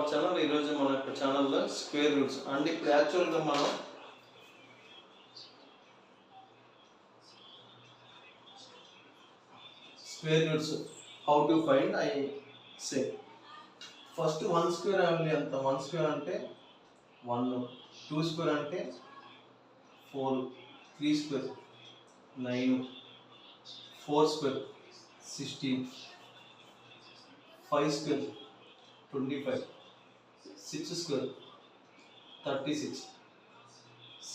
Our channel. ఈరోజు మన యొక్క ఛానల్లో స్క్వేర్ రూట్స్ అండ్ ఇప్పుడు యాక్చువల్గా మనం square roots how to find I say first 1 square అంటే ఎంత? 1 స్క్వేర్ అంటే 1, 2 స్క్వేర్ అంటే 4, 3 square 9, 4 square 16, 5 square 25, 6 square 36,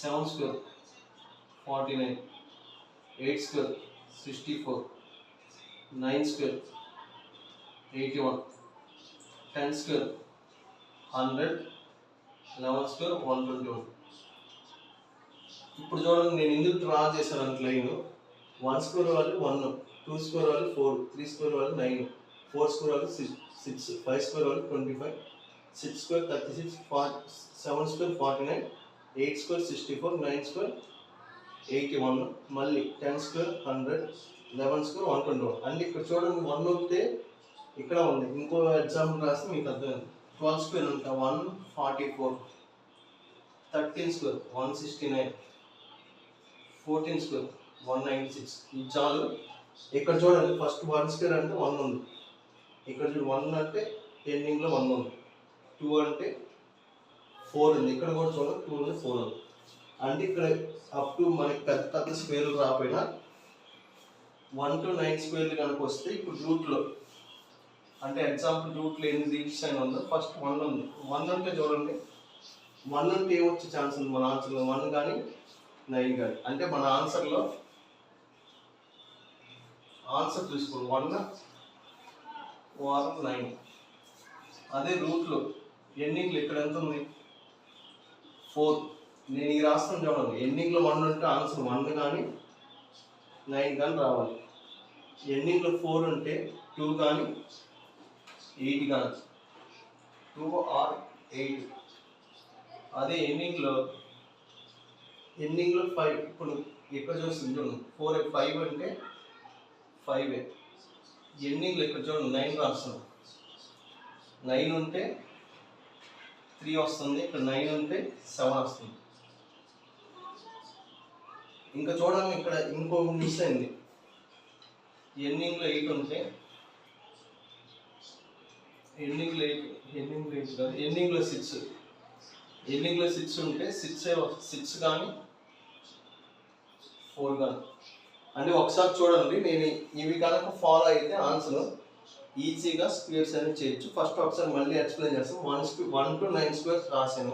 7 square 49, 8 square 64, 9 square 81, 10 square 100, 11 square 121. ఇప్పుడు చూడండి, నేను ఎందుకు డ్రా చేశాను అంటే లైన్ 1 స్క్వేర్ వాళ్ళు 1, 2 స్క్వేర్ వాళ్ళు 4, 3 స్క్వేర్ వాళ్ళు 9, 4 స్క్వేర్ వాళ్ళు 6, 5 స్క్వేర్ వాళ్ళు 25, 6 స్క్వేర్ 36, 7 స్క్వేర్ 49, 8 స్క్వేర్ 64, 9 స్క్వేర్ 81, మళ్ళీ 10 స్క్వేర్ 100, 11 స్క్వేర్ 121. అంటే ఇక్కడ చూడండి 1 ఉంటే ఇక్కడ ఉంది. ఇంకో ఎగ్జాంపుల్ రాస్తే మీకు అర్థమైంది. 12 స్క్వేర్ అంట 144, 13 స్క్వేర్ 169, 14 స్క్వేర్ 196. ఇది చాలు. ఇక్కడ చూడండి ఫస్ట్ 1 స్క్వేర్ అంటే 1 ఉంది. ఇక్కడ చూడండి 1 అంటే ఎండింగ్లో 1 ఉంది, 2 అంటే 4 ఉంది, ఇక్కడ కూడా చూడండి 2 ఉంది, 4 ఉంది. అంటే ఇక్కడ అప్ టు మనకి పెద్ద పెద్ద స్క్వేర్లు రాకపోయినా 1 to 9 స్క్వేర్లు కనుక వస్తే ఇప్పుడు రూట్లో అంటే ఎగ్జాంపుల్ రూట్లో ఎన్ని డిజిట్స్ అయినా ఉందో ఫస్ట్ 1 ఉంది. 1 అంటే చూడండి 1 అంటే ఏమొచ్చే ఛాన్స్ ఉంది మన ఆన్సర్లో? 1 కానీ 9 కానీ. అంటే మన ఆన్సర్లో ఆన్సర్ తీసుకోండి 1 or 9. అదే రూట్లో ఎండింగ్లో ఇక్కడ ఎంత ఉంది? 4. నేను ఈ రాస్తాను చూడండి, ఎండింగ్లో 1 ఉంటే ఆన్సర్ 1 కానీ 9 కానీ రావాలి. ఎండింగ్లో 4 ఉంటే 2 కానీ 8 కానీ, 2 or 8. అదే ఎండింగ్లో 5. ఇప్పుడు ఇక్కడ చూస్తుంది చూడండి 4, 5 అంటే 5. ఎండింగ్లో ఇక్కడ చూడండి 9 రాస్తాను. 9 ఉంటే 3 వస్తుంది, ఇక్కడ 9 ఉంటే 7 వస్తుంది. ఇంకా చూడండి ఇక్కడ ఇంకో మిస్ అయింది. ఎండింగ్లో 8 ఉంటే ఎండింగ్లో 6. ఎండింగ్లో 6 ఉంటే 6 కానీ 4 కానీ. అంటే ఒకసారి చూడండి, నేను ఇవి కనుక ఫాలో అయితే ఆన్సర్ ఈజీగా స్క్వేర్స్ అనేది చేయొచ్చు. ఫస్ట్ ఒకసారి మళ్ళీ ఎక్స్ప్లెయిన్ చేస్తాను. 1 to 9 స్క్వేర్స్ రాశాను.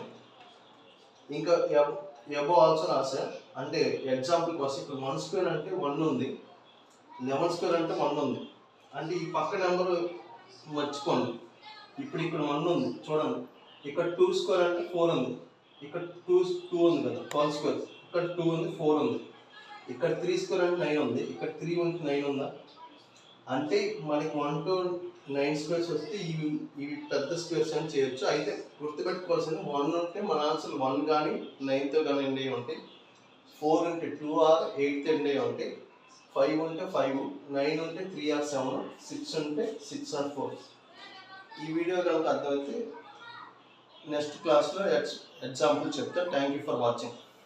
ఇంకా ఎబో ఆల్సో రాశాను. అంటే ఎగ్జాంపుల్ కోసం ఇప్పుడు 1 స్క్వేర్ అంటే 1 ఉంది, 11 స్క్వేర్ అంటే 1 ఉంది. అంటే ఈ పక్క నెంబర్ మర్చిపోండి. ఇప్పుడు ఇక్కడ 1 ఉంది చూడండి. ఇక్కడ 2 స్క్వేర్ అంటే 4 ఉంది. ఇక్కడ 2 ఉంది కదా 12 స్క్వేర్. ఇక్కడ 2 ఉంది, 4 ఉంది. ఇక్కడ 3 స్క్వేర్ అంటే 9 ఉంది. ఇక్కడ 3 ఉంటే 9 ఉందా? అంటే మనకి 1 to 9 స్క్వేర్స్ వస్తే ఇవి పెద్ద స్క్వేర్స్ అని చేయొచ్చు. అయితే గుర్తుపెట్టుకోవాల్సింది 1 ఉంటే మన ఆన్సర్ 1 కానీ 9తో కానీ ఎండ్ అయ్యి ఉంటాయి. 4 ఉంటే 2 or 8తో ఎండ్ అయ్యి ఉంటాయి. 5 ఉంటే 5, 9 ఉంటే 3 or 7, 6 ఉంటే 6 or 4. ఈ వీడియో కనుక అర్థమైతే నెక్స్ట్ క్లాస్లో ఎగ్జాంపుల్ చెప్తాను. Thank you for watching.